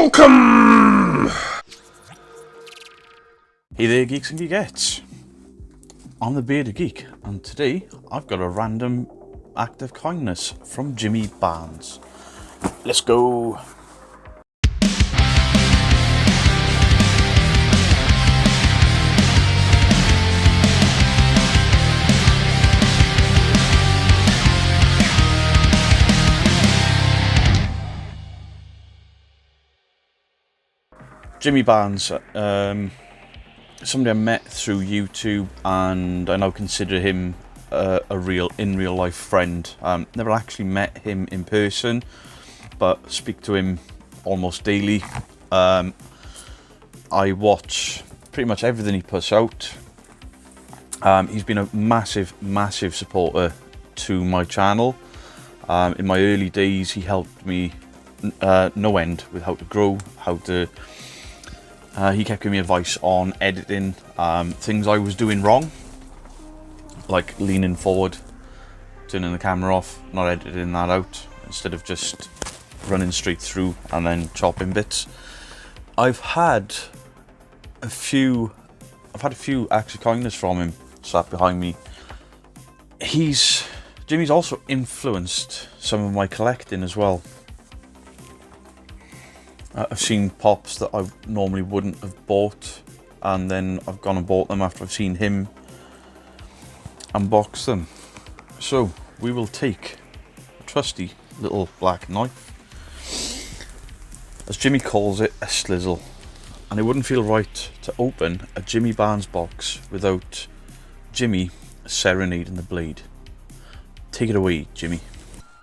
Welcome! Hey there, geeks and geekettes. I'm the Bearded Geek, and today I've got a random act of kindness from Jimmy Barnes. Let's go. Jimmy Barnes, somebody I met through YouTube, and I now consider him in real life friend. Never actually met him in person, but speak to him almost daily. I watch pretty much everything he puts out. He's been a massive supporter to my channel. In my early days, he helped me no end with how to grow, how to. He kept giving me advice on editing, things I was doing wrong, like leaning forward, turning the camera off, not editing that out, instead of just running straight through and then chopping bits. I've had a few acts of kindness from him sat behind me. Jimmy's also influenced some of my collecting as well. I've seen pops that I normally wouldn't have bought, and then I've gone and bought them after I've seen him unbox them. So we will take a trusty little black knife, as Jimmy calls it, a slizzle, and it wouldn't feel right to open a Jimmy Barnes box without Jimmy serenading the blade. Take it away, Jimmy.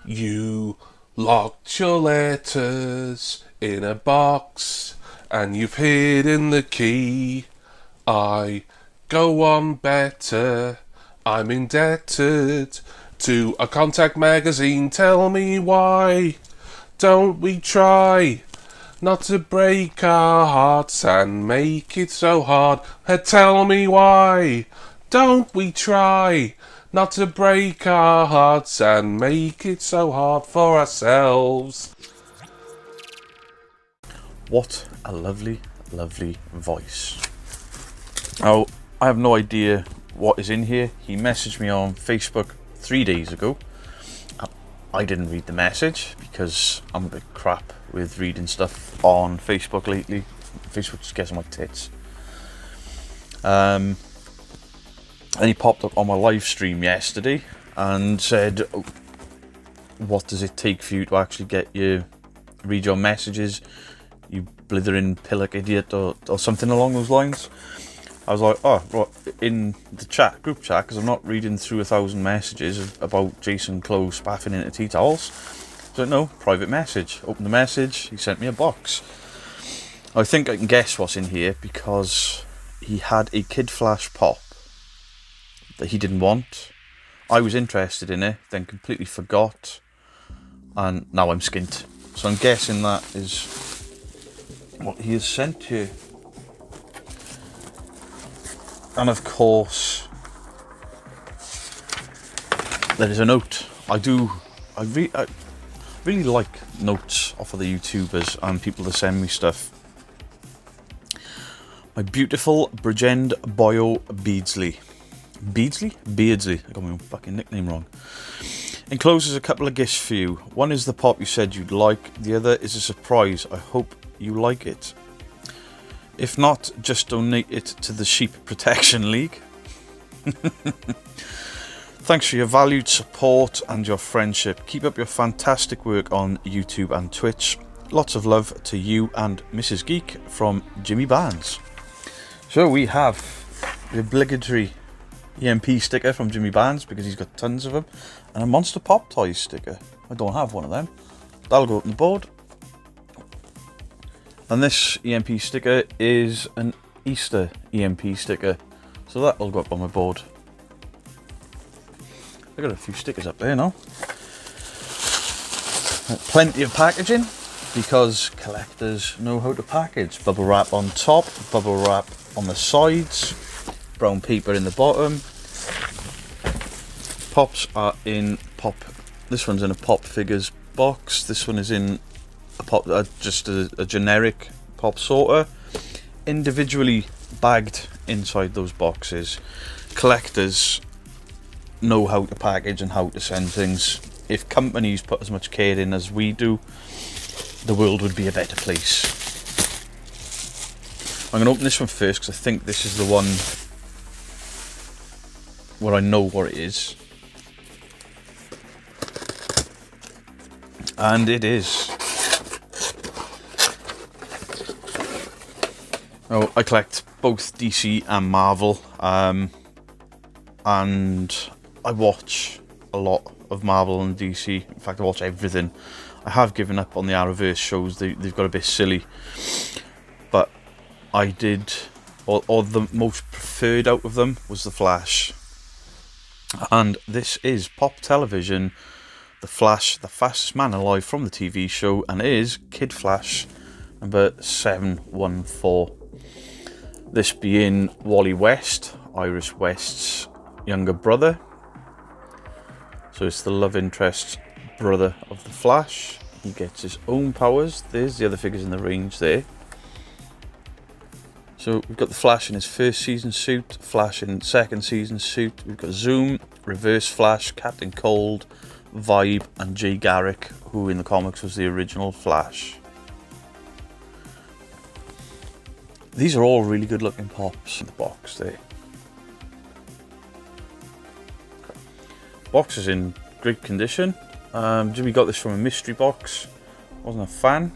You locked your letters in a box and you've hidden the key. I go on better, I'm indebted to a Contact magazine. Tell me why don't we try not to break our hearts and make it so hard? Tell me why don't we try not to break our hearts and make it so hard for ourselves? What a lovely voice. Now, I have no idea what is in here. He messaged me on Facebook 3 days ago. I didn't read the message because I'm a bit crap with reading stuff on Facebook lately. Facebook just gets on my tits. And he popped up on my live stream yesterday and said, what does it take for you to actually read your messages, you blithering pillock idiot, or something along those lines. I was like, oh, right, in the group chat, because I'm not reading through 1,000 messages about Jason Clough spaffing into tea towels. So no, private message. Open the message, he sent me a box. I think I can guess what's in here, because he had a Kid Flash pop that he didn't want. I was interested in it, then completely forgot, and now I'm skint. So I'm guessing that is what he has sent you. And of course, there is a note. I really like notes off of the YouTubers and people that send me stuff. My beautiful Bridgend Boyo Beardsley. Beardsley? I got my own fucking nickname wrong. Encloses a couple of gifts for you. One is the pop you said you'd like. The other is a surprise. I hope you like it. If not, just donate it to the Sheep Protection League. Thanks for your valued support and your friendship. Keep up your fantastic work on YouTube and Twitch. Lots of love to you and Mrs. Geek from Jimmy Barnes. So we have the obligatory EMP sticker from Jimmy Barnes, because he's got tons of them, and a Monster Pop Toys sticker. I don't have one of them. That'll go up on the board. And this EMP sticker is an Easter EMP sticker, so that'll go up on my board. I got a few stickers up there now. Plenty of packaging, because collectors know how to package. Bubble wrap on top, bubble wrap on the sides, brown paper in the bottom. Pops are in pop. This one's in a Pop Figures box. This one is in just a generic pop sorter, individually bagged inside those boxes. Collectors know how to package and how to send things. If companies put as much care in as we do, the world would be a better place. I'm going to open this one first because I think this is the one where I know what it is. And it is. Oh, I collect both DC and Marvel, and I watch a lot of Marvel and DC. In fact, I watch everything. I have given up on the Arrowverse shows. They've got a bit silly. But I did, or the most preferred out of them was The Flash. And this is Pop Television, The Flash, the fastest man alive from the TV show, and it is Kid Flash number 714. This being Wally West, Iris West's younger brother. So it's the love interest brother of the Flash. He gets his own powers. There's the other figures in the range there. So we've got the Flash in his first season suit, Flash in second season suit. We've got Zoom, Reverse Flash, Captain Cold, Vibe, and Jay Garrick, who in the comics was the original Flash. These are all really good looking pops in the box there. Box is in great condition. Jimmy got this from a mystery box. Wasn't a fan.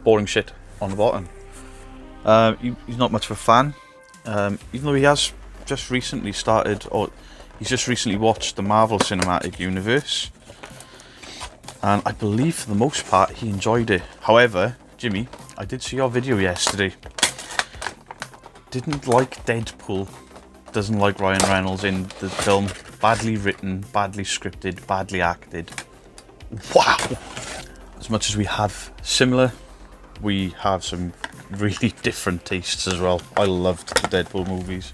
Boring shit on the bottom. He's not much of a fan. Even though he has just recently started, or he's just recently watched the Marvel Cinematic Universe. And I believe for the most part he enjoyed it. However, Jimmy, I did see your video yesterday. Didn't like Deadpool. Doesn't like Ryan Reynolds in the film. Badly written, badly scripted, badly acted. Wow! As much as we have similar, we have some really different tastes as well. I loved the Deadpool movies.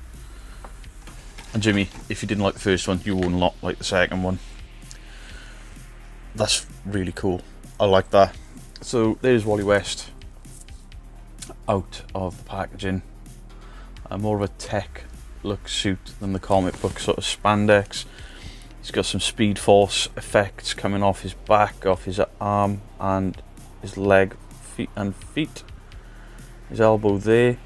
And Jimmy, if you didn't like the first one, you will not like the second one. That's really cool. I like that. So there's Wally West out of the packaging. More of a tech look suit than the comic book sort of spandex. He's got some Speed Force effects coming off his back, off his arm and his leg, feet. His elbow there.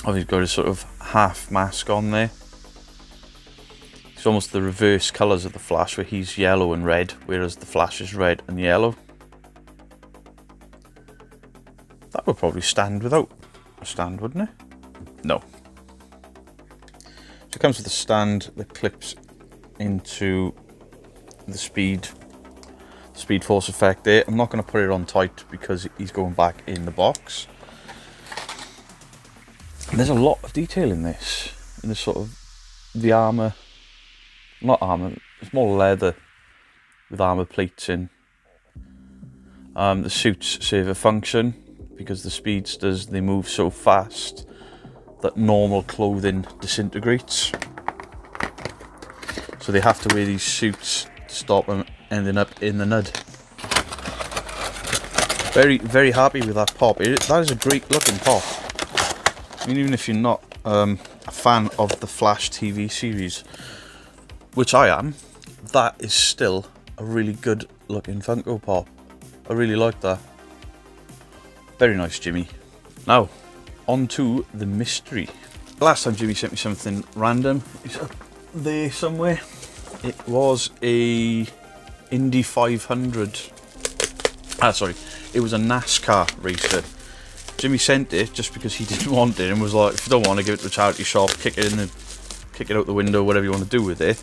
Oh, he's got his sort of half mask on there. It's almost the reverse colours of the Flash, where he's yellow and red, whereas the Flash is red and yellow. That would probably stand without a stand, wouldn't it? No. So it comes with a stand that clips into the Speed Force effect there. I'm not going to put it on tight because he's going back in the box. And there's a lot of detail in this sort of, the armour, not armour, it's more leather with armour plates in. The suits serve a function because the speedsters, they move so fast that normal clothing disintegrates. So they have to wear these suits to stop them ending up in the nud. Very, very happy with that pop. That is a great looking pop. I mean, even if you're not a fan of the Flash TV series, which I am, that is still a really good looking Funko Pop. I really like that. Very nice, Jimmy. Now, on to the mystery. Last time Jimmy sent me something random. It's up there somewhere. It was a Indy 500. It was a NASCAR racer. Jimmy sent it just because he didn't want it and was like, if you don't want to, give it to a charity shop, kick it out the window, whatever you want to do with it.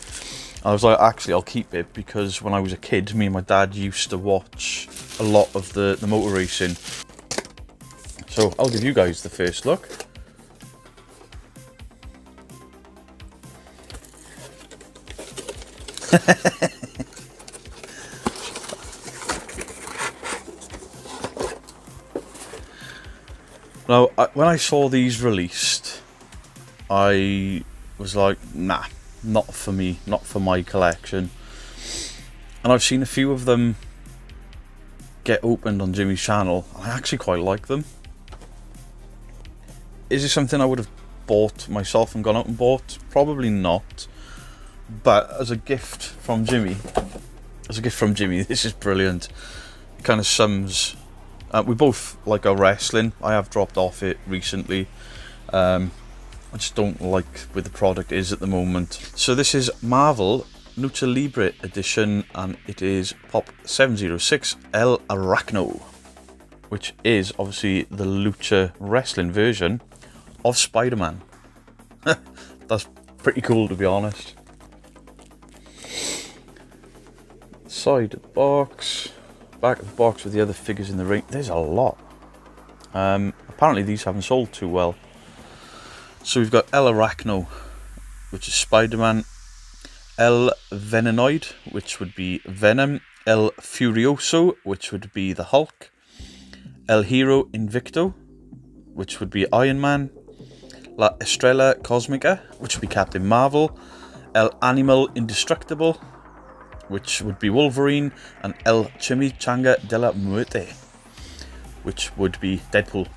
I was like, actually, I'll keep it because when I was a kid, me and my dad used to watch a lot of the motor racing. So I'll give you guys the first look. Now, when I saw these released, I was like, nah, not for me, not for my collection. and I've seen a few of them get opened on Jimmy's channel. I actually quite like them. Is it something I would have bought myself and gone out and bought? Probably not. But as a gift from Jimmy, this is brilliant. It kind of sums. We both like our wrestling. I have dropped off it recently. I just don't like where the product is at the moment. So this is Marvel Lucha Libre edition, and it is Pop 706 El Arachno, which is obviously the Lucha wrestling version of Spider-Man. That's pretty cool, to be honest. Side of the box, back of the box with the other figures in the ring. There's a lot. Apparently these haven't sold too well. So we've got El Arachno, which is Spider-Man. El Venenoid, which would be Venom. El Furioso, which would be the Hulk. El Hero Invicto, which would be Iron Man. La Estrella Cosmica, which would be Captain Marvel. El Animal Indestructible, which would be Wolverine. And El Chimichanga de la Muerte, which would be Deadpool.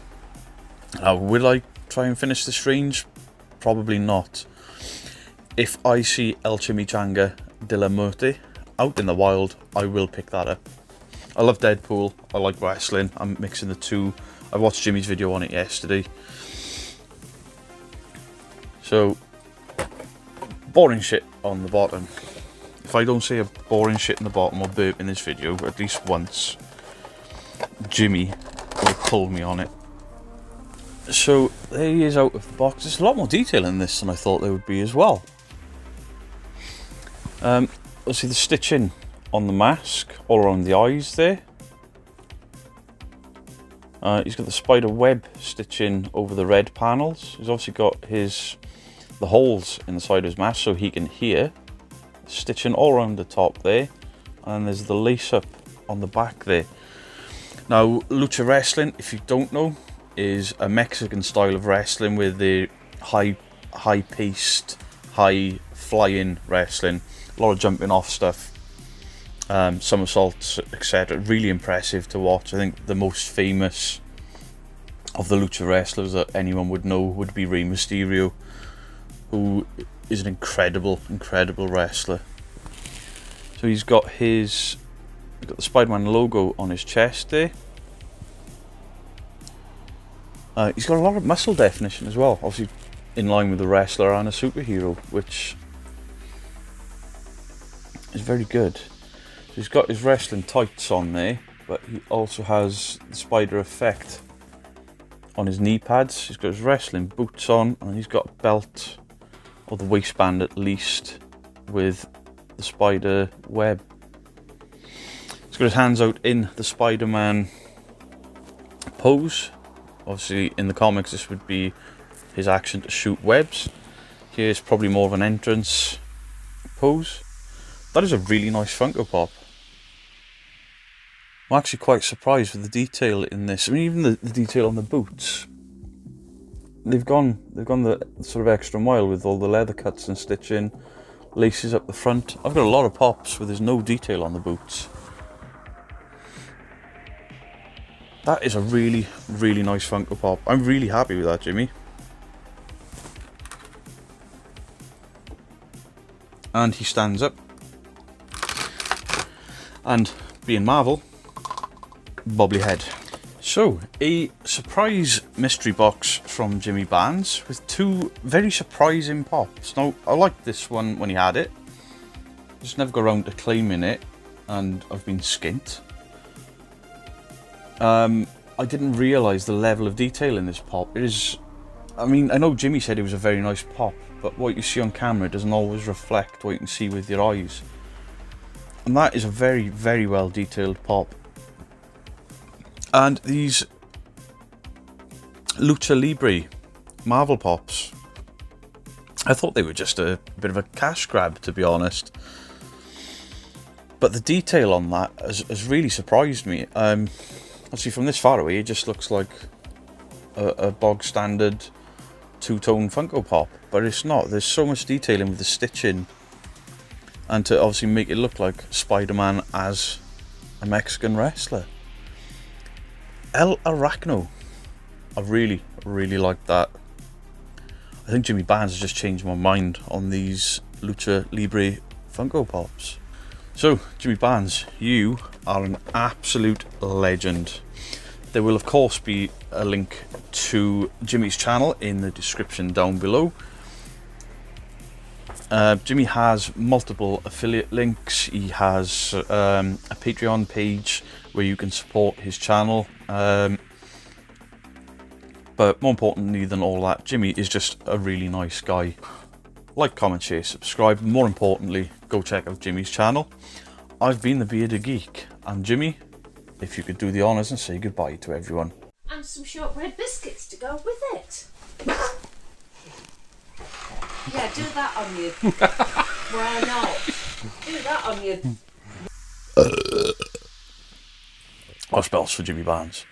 Now, will I try and finish this range? Probably not. If I see El Chimichanga de la Muerte out in the wild, I will pick that up. I love Deadpool. I like wrestling. I'm mixing the two. I watched Jimmy's video on it yesterday. So, boring shit on the bottom. If I don't say a boring shit in the bottom or burp in this video at least once, Jimmy will pull me on it. So, there he is out of the box. There's a lot more detail in this than I thought there would be as well. Obviously the stitching on the mask, all around the eyes there. He's got the spider web stitching over the red panels. He's obviously got the holes in the side of his mask so he can hear. Stitching all around the top there. And there's the lace up on the back there. Now, Lucha Wrestling, if you don't know, is a Mexican style of wrestling with the high-paced, high-flying wrestling. A lot of jumping off stuff, somersaults, etc. Really impressive to watch. I think the most famous of the lucha wrestlers that anyone would know would be Rey Mysterio, who is an incredible wrestler. So he's got the Spider-Man logo on his chest there. He's got a lot of muscle definition as well, obviously in line with a wrestler and a superhero, which is very good. So he's got his wrestling tights on there, but he also has the spider effect on his knee pads. He's got his wrestling boots on, and he's got a belt, or the waistband at least, with the spider web. He's got his hands out in the Spider-Man pose. Obviously in the comics this would be his action to shoot webs. Here's probably more of an entrance pose. That is a really nice Funko Pop. I'm actually quite surprised with the detail in this. I mean, even the detail on the boots. They've gone the sort of extra mile with all the leather cuts and stitching, laces up the front. I've got a lot of pops where there's no detail on the boots. That is a really nice Funko Pop. I'm really happy with that, Jimmy. And he stands up. And being Marvel, bobbly head. So, a surprise mystery box from Jimmy Barnes with two very surprising pops. Now, I liked this one when he had it. Just never got around to claiming it, and I've been skint. I didn't realise the level of detail in this pop. It is, I mean, I know Jimmy said it was a very nice pop, but what you see on camera doesn't always reflect what you can see with your eyes. And that is a very well detailed pop. And these Lucha Libre Marvel Pops, I thought they were just a bit of a cash grab, to be honest. But the detail on that has really surprised me. Actually, from this far away, it just looks like a bog standard two-tone Funko Pop, but it's not. There's so much detailing with the stitching and to obviously make it look like Spider-Man as a Mexican wrestler. El Arachno, I really like that. I think Jimmy Barnes has just changed my mind on these Lucha Libre Funko Pops. So, Jimmy Barnes, you are an absolute legend. There will of course be a link to Jimmy's channel in the description down below. Jimmy has multiple affiliate links. He has a Patreon page where you can support his channel. But more importantly than all that, Jimmy is just a really nice guy. Like, comment, share, subscribe. More importantly, go check out Jimmy's channel. I've been the Bearded Geek, and Jimmy, if you could do the honours and say goodbye to everyone. And some shortbread biscuits to go with it. Yeah, do that on you. Why not? Do that on you. Or spells for Jimmy Barnes.